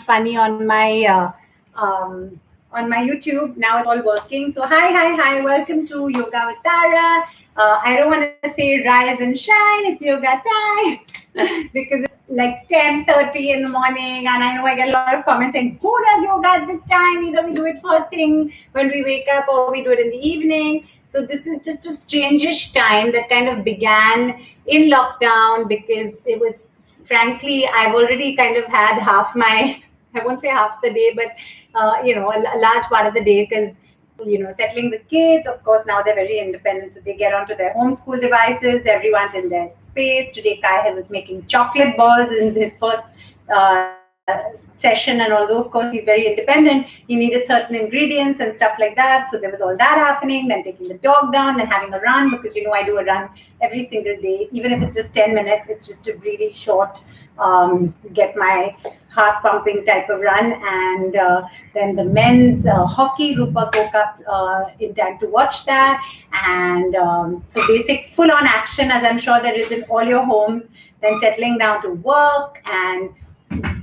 funny on my YouTube. Now it's all working. So hi. Welcome to Yoga with Tara. I don't want to say rise and shine. It's yoga time because it's like 10:30 in the morning, and I know I get a lot of comments saying, "Who does yoga at this time? Either we do it first thing when we wake up, or we do it in the evening." So this is just a strangish time that kind of began in lockdown because it was, frankly, I've already kind of had half my, I won't say half the day, but a large part of the day because settling the kids. Of course, now they're very independent, so they get onto their homeschool devices. Everyone's in their space. Today, Kai was making chocolate balls in his first session, and although of course he's very independent, he needed certain ingredients and stuff like that. So there was all that happening. Then taking the dog down, then having a run, because I do a run every single day, even if it's just 10 minutes. It's just a really short, get my heart pumping type of run. And then the men's hockey, Rupa woke up in time to watch that. And so basic full on action, as I'm sure there is in all your homes. Then settling down to work, and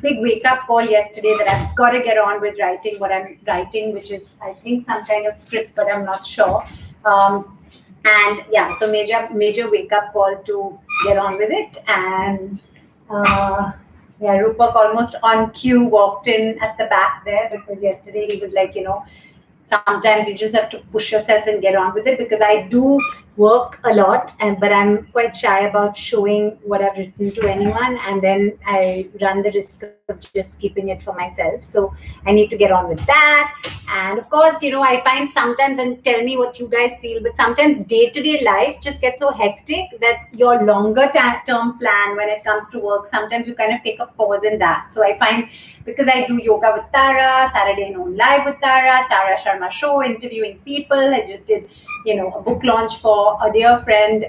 big wake up call yesterday that I've got to get on with writing what I'm writing, which is, I think, some kind of script, but I'm not sure. And yeah, so major wake up call to get on with it. And Rupak almost on cue walked in at the back there, because yesterday he was like, sometimes you just have to push yourself and get on with it, because I do work a lot, but I'm quite shy about showing what I've written to anyone, and then I run the risk of just keeping it for myself. So I need to get on with that. And of course, I find sometimes, and tell me what you guys feel, but sometimes day-to-day life just gets so hectic that your longer term plan when it comes to work, sometimes you kind of take a pause in that. So I find, because I do yoga with Tara, Saturday noon live with Tara, Tara Sharma Show, interviewing people. I just did a book launch for a dear friend,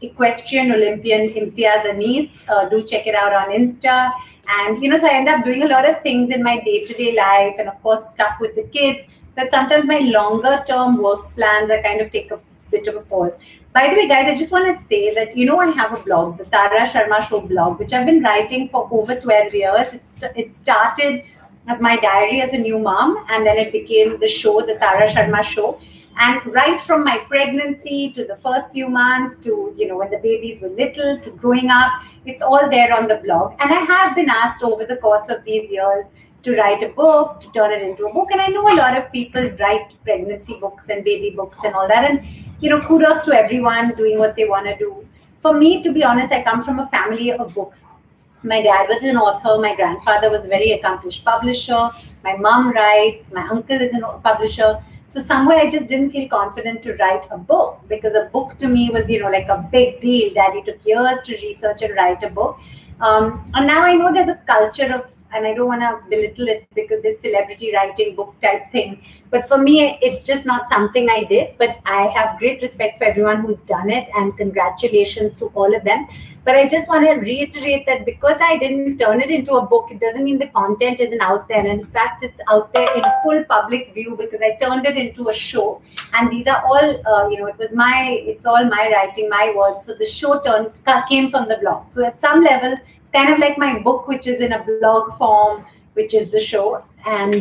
equestrian Olympian Imtiaz Anis. Do check it out on Insta. And, so I end up doing a lot of things in my day-to-day life, and of course stuff with the kids, that sometimes my longer term work plans, I kind of take a bit of a pause. By the way, guys, I just want to say that, I have a blog, the Tara Sharma Show blog, which I've been writing for over 12 years. It started as my diary as a new mom, and then it became the show, the Tara Sharma Show. And right from my pregnancy to the first few months to, when the babies were little, to growing up, it's all there on the blog. And I have been asked over the course of these years to write a book, to turn it into a book. And I know a lot of people write pregnancy books and baby books and all that. And, kudos to everyone doing what they want to do. For me, to be honest, I come from a family of books. My dad was an author. My grandfather was a very accomplished publisher. My mom writes. My uncle is a publisher. So somewhere I just didn't feel confident to write a book, because a book to me was, like a big deal. Daddy took years to research and write a book. And now I know there's a culture of, and I don't want to belittle it because this celebrity writing book type thing. But for me, it's just not something I did. But I have great respect for everyone who's done it, and congratulations to all of them. But I just want to reiterate that because I didn't turn it into a book, it doesn't mean the content isn't out there. And in fact, it's out there in full public view, because I turned it into a show. And these are all, it's all my writing, my words. So the show came from the blog. So at some level, it's kind of like my book, which is in a blog form, which is the show. And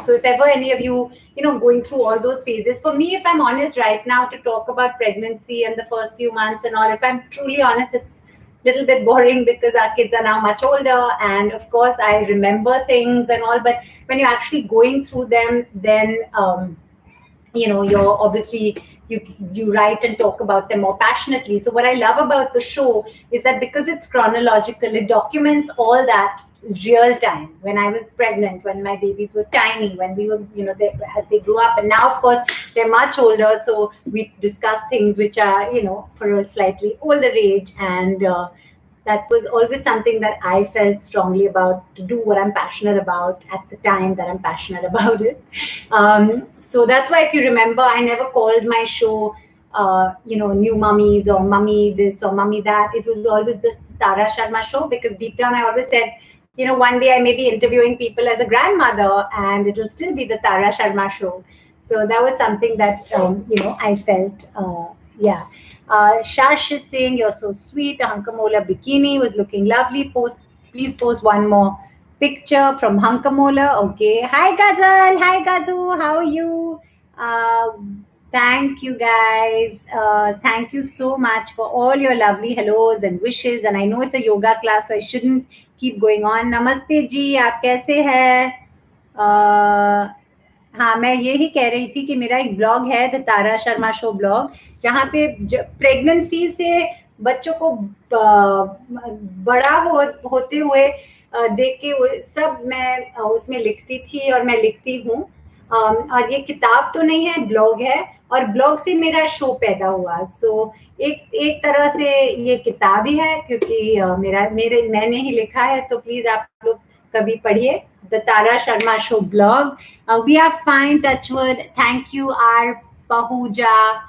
so if ever any of you, going through all those phases, for me, if I'm honest right now, to talk about pregnancy and the first few months and all, if I'm truly honest, it's a little bit boring because our kids are now much older. And of course, I remember things and all, but when you're actually going through them, then, you're obviously, you write and talk about them more passionately. So what I love about the show is that because it's chronological, it documents all that real time. When I was pregnant, when my babies were tiny, when we were, as they grew up, and now of course they're much older. So we discuss things which are, for a slightly older age, and that was always something that I felt strongly about, to do what I'm passionate about at the time that I'm passionate about it. So that's why, if you remember, I never called my show, New Mummies or Mummy this or Mummy that. It was always this Tara Sharma Show, because deep down I always said, one day I may be interviewing people as a grandmother, and it will still be the Tara Sharma Show. So that was something that, I felt, Shash is saying, "You're so sweet. A Hankamola bikini was looking lovely. Please post one more picture from Hankamola. Okay. Hi, Ghazal. Hi, Gazu. How are you? Thank you, guys. Thank you so much for all your lovely hellos and wishes. And I know it's a yoga class, so I shouldn't keep going on. Namaste ji, आप कैसे हैं? हाँ, मैं यही कह रही थी कि मेरा एक ब्लॉग है the Tara Sharma show blog, जहाँ पे प्रेगनेंसी से बच्चों को बड़ा होते हुए देख के सब मैं उसमें लिखती थी और मैं लिखती हूँ। और ये किताब तो नहीं है, ब्लॉग है, और ब्लॉग से मेरा शो पैदा हुआ। सो एक एक तरह से ये किताब ही है, क्योंकि मैंने ही लिखा है। तो प्लीज आप लोग कभी पढ़िए the Tara Sharma show blog. We are fine, touchwood. Thank you, our Pahuja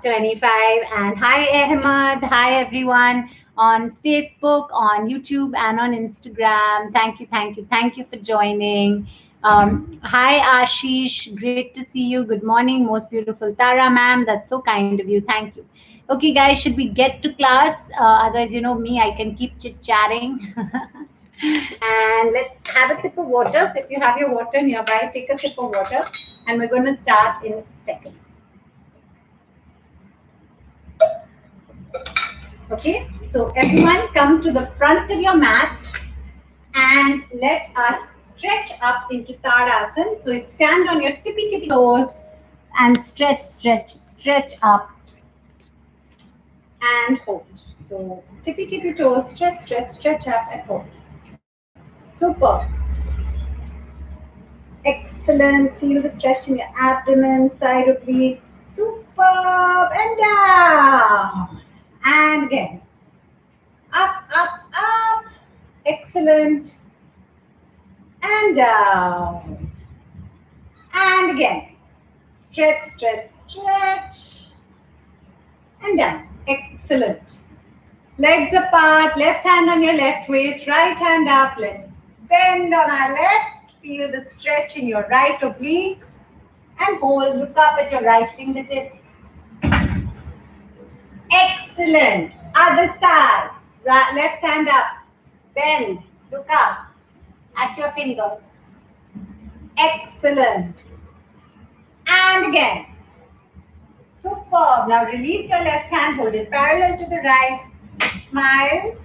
25. And hi, Ahmad. Hi, everyone on Facebook, on YouTube, and on Instagram. Thank you, thank you, thank you for joining. Hi, Ashish. Great to see you. Good morning, most beautiful Tara, ma'am. That's so kind of you. Thank you. Okay, guys, should we get to class? Otherwise, you know me, I can keep chit chatting. And let's have a sip of water. So if you have your water nearby, take a sip of water, and we're going to start in a second. Okay, so everyone come to the front of your mat and let us stretch up into Tarasan. So you stand on your tippy toes and stretch up and hold. So tippy toes, stretch up and hold. Super. Excellent. Feel the stretch in your abdomen, side obliques. Superb. And down. And again. Up. Excellent. And down. And again. Stretch. And down. Excellent. Legs apart. Left hand on your left waist. Right hand up. Let's bend on our left. Feel the stretch in your right obliques and hold. Look up at your right fingertips. Excellent. Other side. Right, left hand up. Bend. Look up at your fingers. Excellent. And again. Superb. Now release your left hand. Hold it parallel to the right. Smile.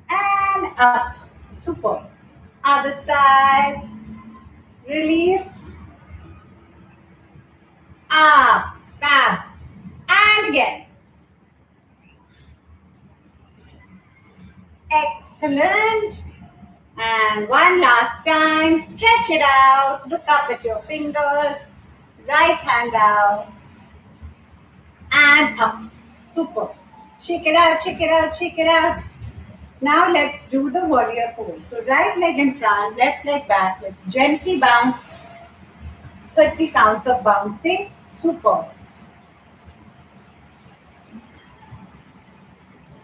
And up. Superb. Other side. Release. Up. Fab. And again. Excellent. And one last time. Stretch it out. Look up at your fingers. Right hand out. And up. Super. Shake it out. Now let's do the warrior pose. So right leg in front, left leg back. Let's gently bounce. 30 counts of bouncing. Super.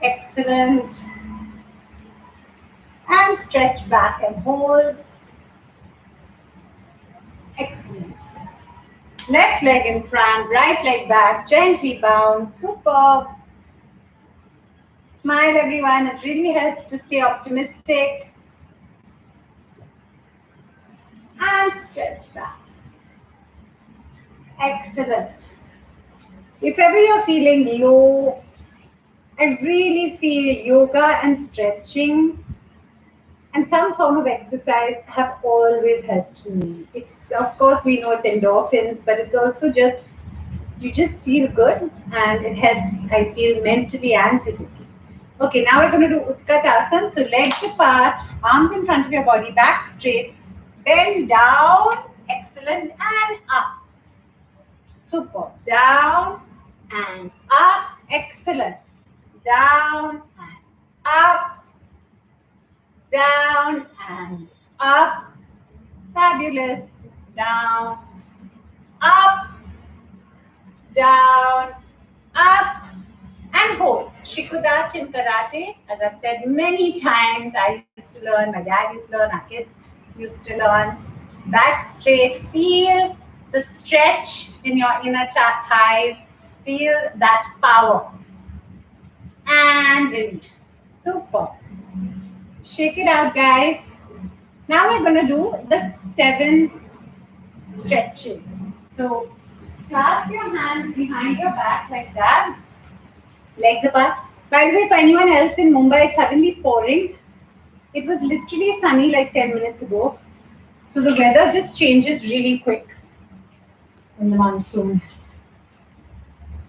Excellent. And stretch back and hold. Excellent. Left leg in front, right leg back. Gently bounce. Super. Smile, everyone. It really helps to stay optimistic. And stretch back. Excellent. If ever you're feeling low, I really feel yoga and stretching and some form of exercise have always helped me. It's, of course, we know it's endorphins, but it's also just, you just feel good and it helps, I feel, mentally and physically. Okay, now we're going to do Utkatasana. So legs apart, arms in front of your body, back straight, bend down, excellent, and up. Super. Down and up, excellent. Down and up, down and up, fabulous. Down, up, down, up, and hold. Shikudachi in karate, as I've said many times, I used to learn, my dad used to learn, our kids used to learn. Back straight, feel the stretch in your inner thighs, feel that power. And release. Super. Shake it out, guys. Now we're going to do the 7 stretches. So clasp your hands behind your back like that. Legs apart. By the way, for anyone else in Mumbai, it's suddenly pouring. It was literally sunny like 10 minutes ago. So the weather just changes really quick in the monsoon.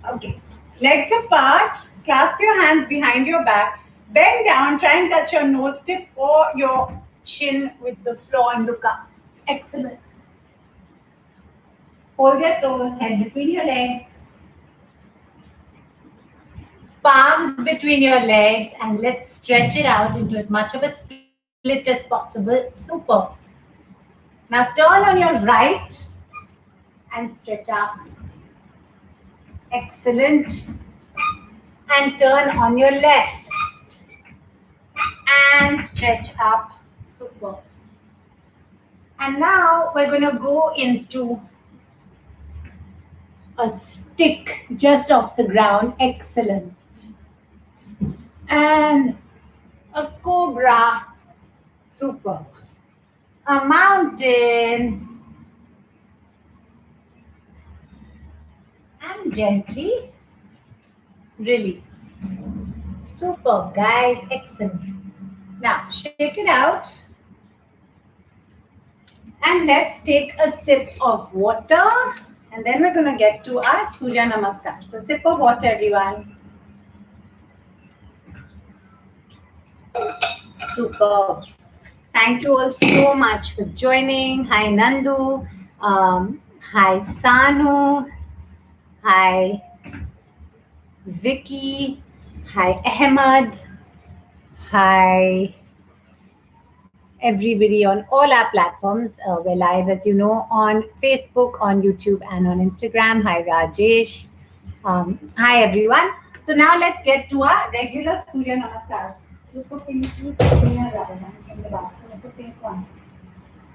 Okay. Legs apart. Clasp your hands behind your back. Bend down. Try and touch your nose tip or your chin with the floor and look up. Excellent. Hold your toes, head between your legs. Palms between your legs, and let's stretch it out into as much of a split as possible. Super. Now turn on your right and stretch up. Excellent. And turn on your left and stretch up. Super. And now we're going to go into a stick just off the ground. Excellent. And a cobra. Super. A mountain. And gently release. Super, guys. Excellent. Now, shake it out. And let's take a sip of water. And then we're going to get to our Surya Namaskar. So, sip of water, everyone. Super. Thank you all so much for joining. Hi, Nandu. Hi, Sanu. Hi, Vicky. Hi, Ahmed. Hi, everybody on all our platforms. We're live, as you know, on Facebook, on YouTube, and on Instagram. Hi, Rajesh. Hi, everyone. So now let's get to our regular Surya Namaskar. Super, can you please bring a rubber band in the bathroom? It's a pink one.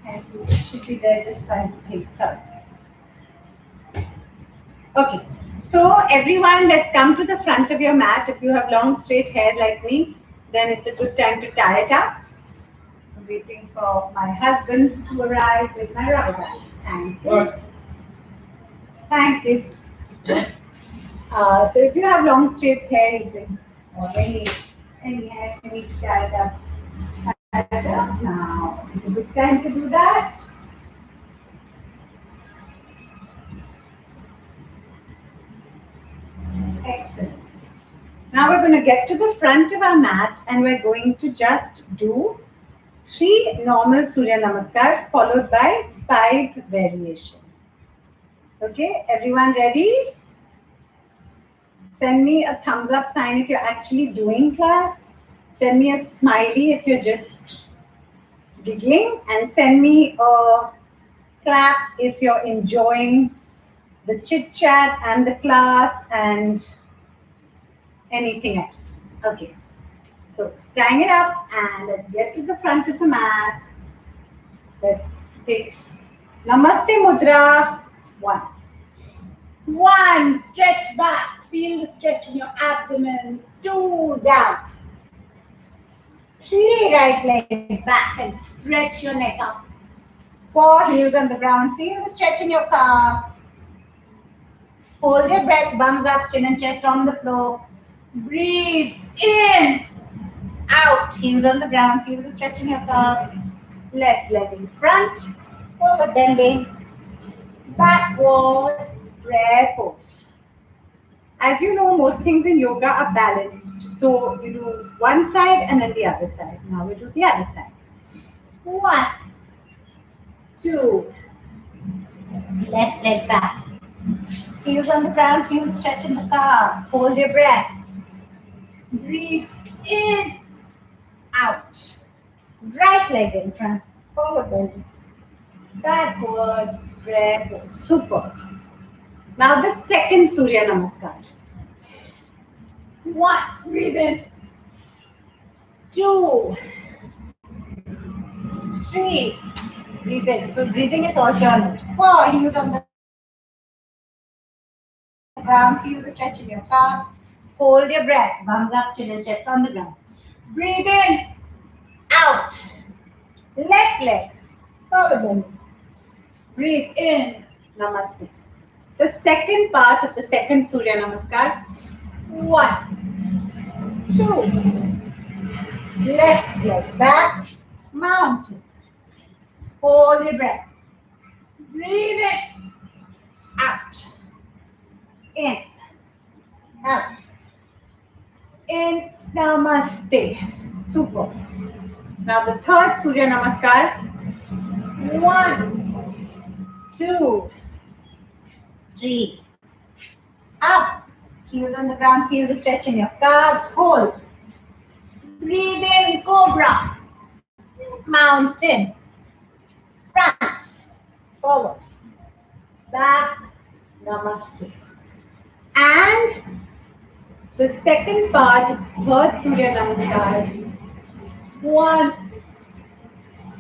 And it should be there just trying to think. Sorry. Okay. So everyone, let's come to the front of your mat. If you have long straight hair like me, then it's a good time to tie it up. I'm waiting for my husband to arrive with my rubber band. Thank you. Thank you. So if you have long straight hair, you can, or any hair, you need to tie it up. Tie it up now. It's a good time to do that. Excellent. Now we're going to get to the front of our mat and we're going to just do 3 normal Surya Namaskars followed by 5 variations. Okay, everyone ready? Send me a thumbs up sign if you're actually doing class. Send me a smiley if you're just giggling. And send me a clap if you're enjoying the chit chat and the class and anything else. Okay. So tying it up and let's get to the front of the mat. Let's take Namaste Mudra. 1. Stretch back. Feel the stretch in your abdomen. 2, down. 3, right leg back and stretch your neck up. 4, heels on the ground. Feel the stretch in your calves. Hold your breath, bums up, chin and chest on the floor. Breathe in, out, heels on the ground. Feel the stretch in your calves. Left leg in front, forward bending, backward, prayer pose. As you know, most things in yoga are balanced. So you do one side and then the other side. Now we do the other side. 1, 2, left leg back. Heels on the ground, feel the stretch in the calves. Hold your breath. Breathe in, out. Right leg in front, forward bend. Backward, prayer pose. Super. Now the second Surya Namaskar. 1, breathe in. 2, 3, breathe in. So breathing is alternate. 4, heels on the ground, feel the stretch in your calves. Hold your breath, thumbs up, chin and chest on the ground. Breathe in, out. Left leg, forward bend. Breathe in, namaste. The second part of the second Surya Namaskar. 1, 2. Left leg back, mountain. Hold your breath. Breathe in, out. In, out. In, namaste. Super. Now the third Surya Namaskar. 1, 2, 3. Up. Heels on the ground. Feel the stretch in your calves. Hold. Breathe in, cobra. Mountain. Front. Forward. Back. Namaste. And the second part, third Surya Namaskar. 1,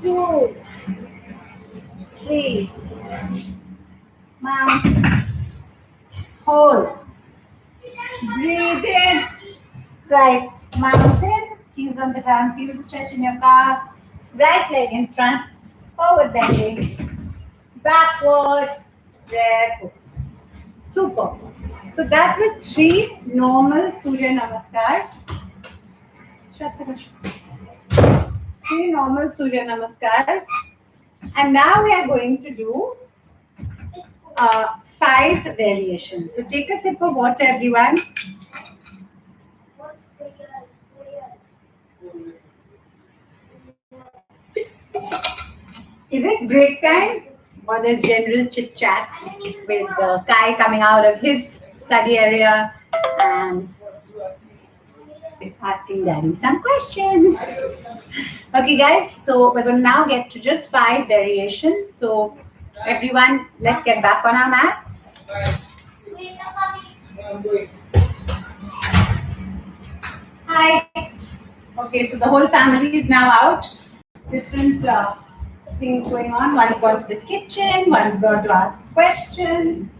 2, 3. Mountain. Hold. Breathe in. Right. Mountain. Heels on the ground. Feel the stretch in your calf. Right leg in front. Forward bending. Backward. Prayer pose. Super. So that was 3 normal Surya Namaskars. 3 normal Surya Namaskars. And now we are going to do 5 variations. So take a sip of water, everyone. Is it break time? Or there's general chit chat with Kai coming out of his study area and asking Daddy some questions. Okay, guys, so we're going to now get to just 5 variations. So, everyone, let's get back on our mats. Hi. Okay, so the whole family is now out. Different things going on. One's gone to the kitchen, one's gone to ask questions.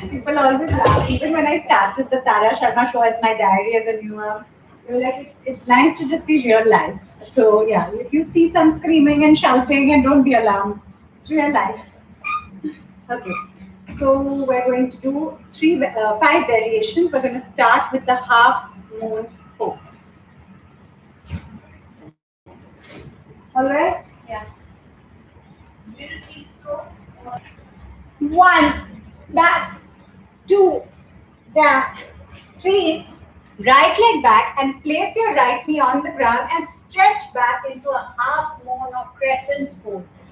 People always laugh. Even when I started the Tara Sharma Show as my diary as a newer, they were like, it's nice to just see real life. So yeah, if you see some screaming and shouting, and don't be alarmed, it's real life. Okay, so we're going to do 5 variations. We're going to start with the half moon pose. All right? Yeah. 1, back, 2, down, 3, right leg back, and place your right knee on the ground and stretch back into a half moon or crescent pose.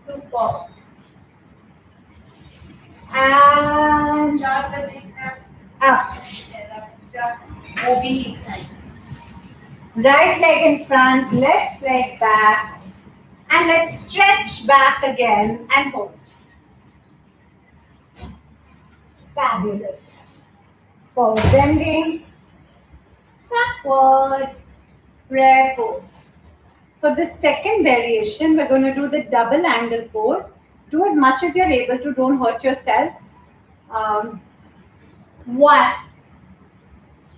Super. And up. Right leg in front, left leg back. And let's stretch back again and hold. Fabulous. Forward bending. Backward. Prayer pose. For the second variation, we're going to do the double angle pose. Do as much as you're able to. Don't hurt yourself. 1,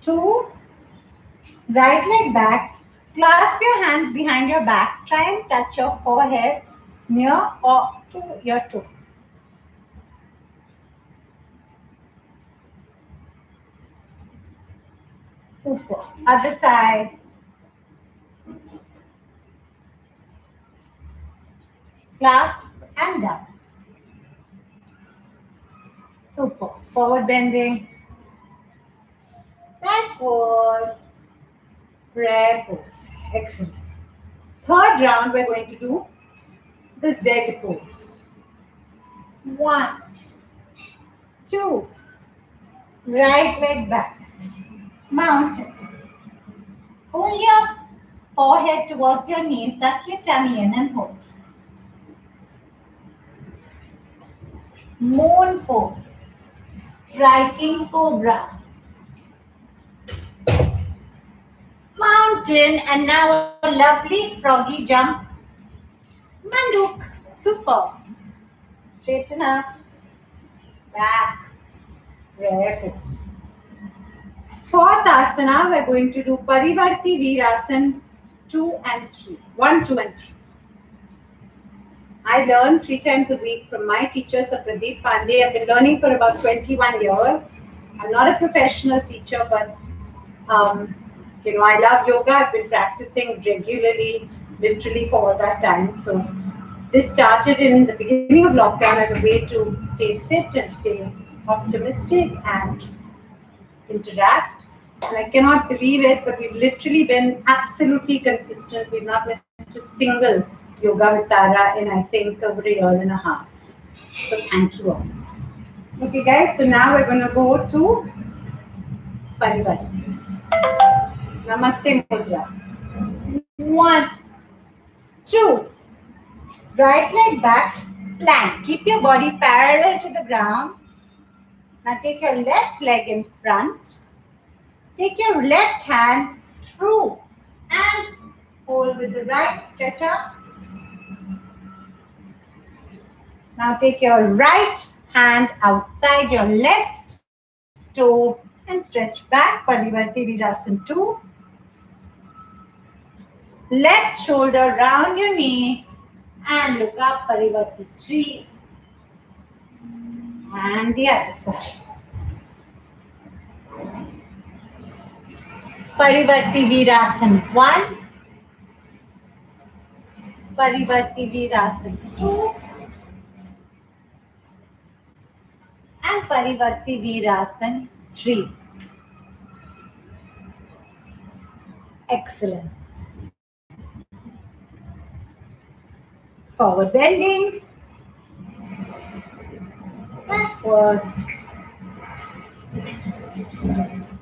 2. Right leg back. Clasp your hands behind your back. Try and touch your forehead near or to your toe. Super. Other side. Clasp and down. Super. Forward bending. Backward. Prayer pose. Excellent. Third round, we're going to do the Z pose. 1, 2. Right leg back. Mountain. Hold your forehead towards your knees. Suck your tummy in and hold. Moon pose. Striking cobra. Mountain, and now a lovely froggy jump. Manduk. Super. Straighten up. Back. Prayer pose. Fourth asana, we're going to do Parivarti Veerasan 2 and 3. 1, 2 and 3. I learn 3 times a week from my teacher, Sir Pradeep Pandey. I've been learning for about 21 years. I'm not a professional teacher, but I love yoga. I've been practicing regularly, literally for all that time. So this started in the beginning of lockdown as a way to stay fit and stay optimistic and interact. And I cannot believe it, but we've literally been absolutely consistent. We've not missed a single yoga with Tara in, I think, over a year and a half. So thank you all. Okay, guys, so now we're going to go to Paribati. Namaste Mudra. 1, 2. Right leg back, plank. Keep your body parallel to the ground. Now take your left leg in front. Take your left hand through and hold with the right, stretch up. Now take your right hand outside your left toe and stretch back. Paribati Virasana 2. Left shoulder round your knee and look up. Paribati 3. And the other side. Paribati Virasana 1. Paribati Virasana 2. And Paribati Virasana 3. Excellent. Forward bending. Backward.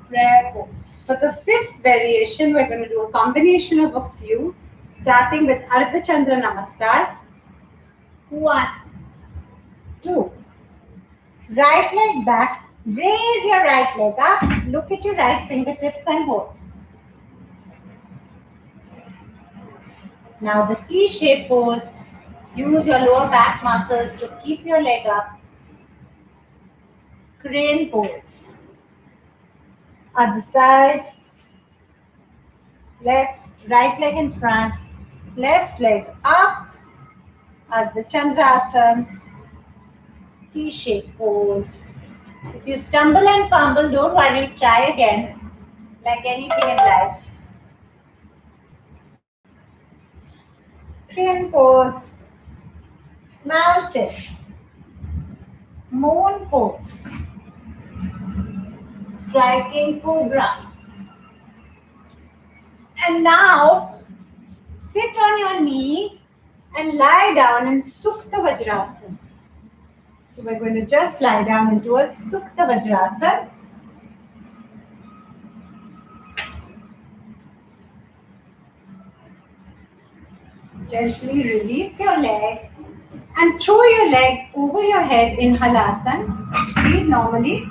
Prayer pose. For the 5th variation, we're going to do a combination of a few, starting with Ardha Chandra Namaskar. 1, 2. Right leg back. Raise your right leg up. Look at your right fingertips and hold. Now the T-shape pose. Use your lower back muscles to keep your leg up. Crane pose. Other side. Right leg in front. Left leg up. Ardha Chandrasana. T-shape pose. If you stumble and fumble, don't worry. Try again. Like anything in life. Crane pose. Mountain. Moon pose. Striking cobra. And now, sit on your knee and lie down in Suktavajrasana. So we're going to just lie down into a Suktavajrasana. Gently release your legs and throw your legs over your head in Halasana. Breathe normally.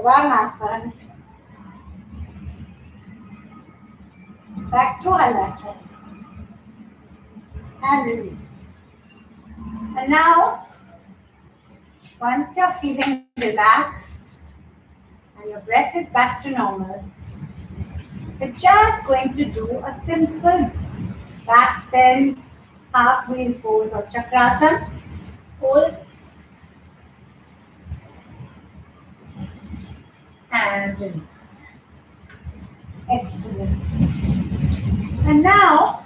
Varnasana. Back to Halasana. And release. And now, once you're feeling relaxed and your breath is back to normal, we're just going to do a simple back bend, half wheel pose or Chakrasana. Hold and release. Excellent. And now,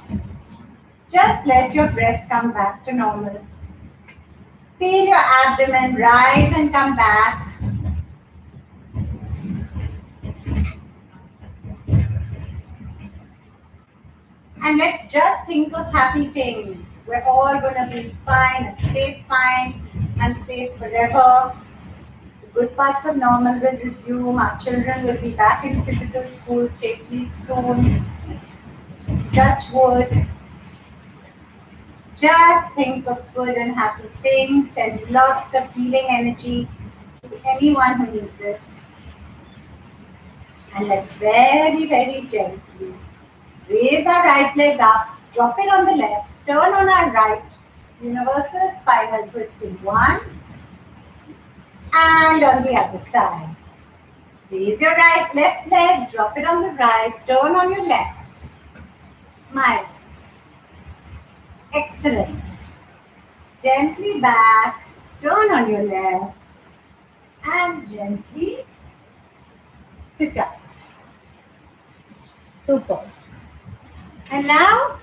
just let your breath come back to normal. Feel your abdomen rise and come back. And let's just think of happy things. We're all going to be fine and stay fine and safe forever. The good parts of normal will resume. Our children will be back in physical school safely soon. Touch wood. Just think of good and happy things and lots of healing energy to anyone who needs it. And let's very, very gently raise our right leg up, drop it on the left, turn on our right, universal spinal twisting. 1, And on the other side. Raise your left leg, drop it on the right, turn on your left. Smile. Excellent. Gently back, turn on your left, and gently sit up. Super. And now,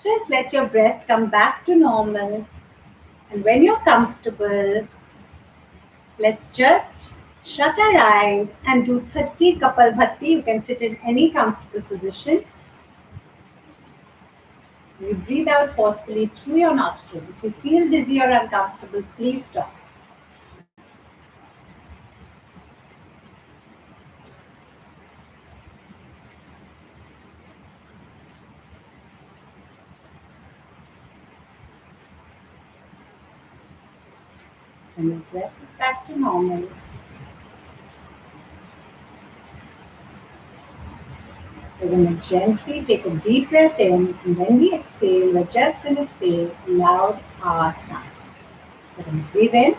just let your breath come back to normal. And when you're comfortable, let's just shut our eyes and do 30 Kapalbhati. You can sit in any comfortable position. You breathe out forcefully through your nostrils. If you feel dizzy or uncomfortable, please stop. And your breath is back to normal. We're going to gently take a deep breath in, and when we exhale, we're just going to say loud ah sound. We're going to breathe in.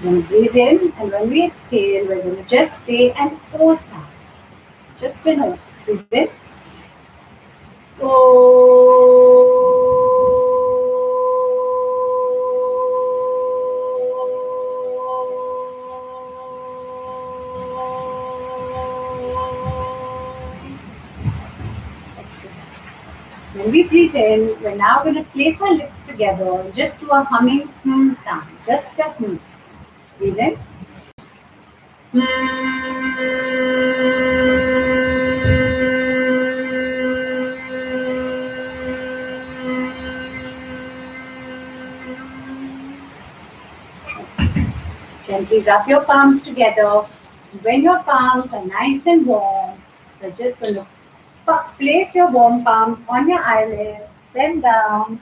We're going to breathe in, and when we exhale, we're going to just say an O sound. Just an O. Breathe in. When we breathe in, we're now going to place our lips together and just do a humming sound. Just a hum. Breathe in. Gently rub your palms together. When your palms are nice and warm, you're just going to place your warm palms on your eyelids, bend down,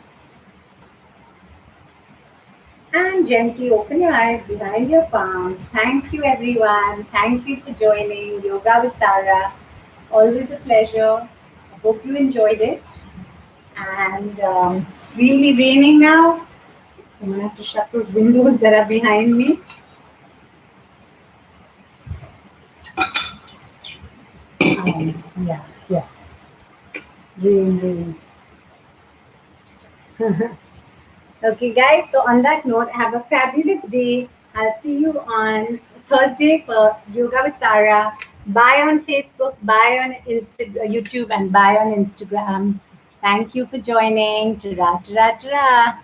and gently open your eyes behind your palms. Thank you, everyone. Thank you for joining Yoga with Tara. Always a pleasure. I hope you enjoyed it. And it's really raining now, so I'm going to have to shut those windows that are behind me. Yeah. Rain. Okay, guys. So on that note, have a fabulous day. I'll see you on Thursday for Yoga with Tara. Bye on Facebook, bye on YouTube, and bye on Instagram. Thank you for joining. Ta-ra, ta-ra, ta-ra.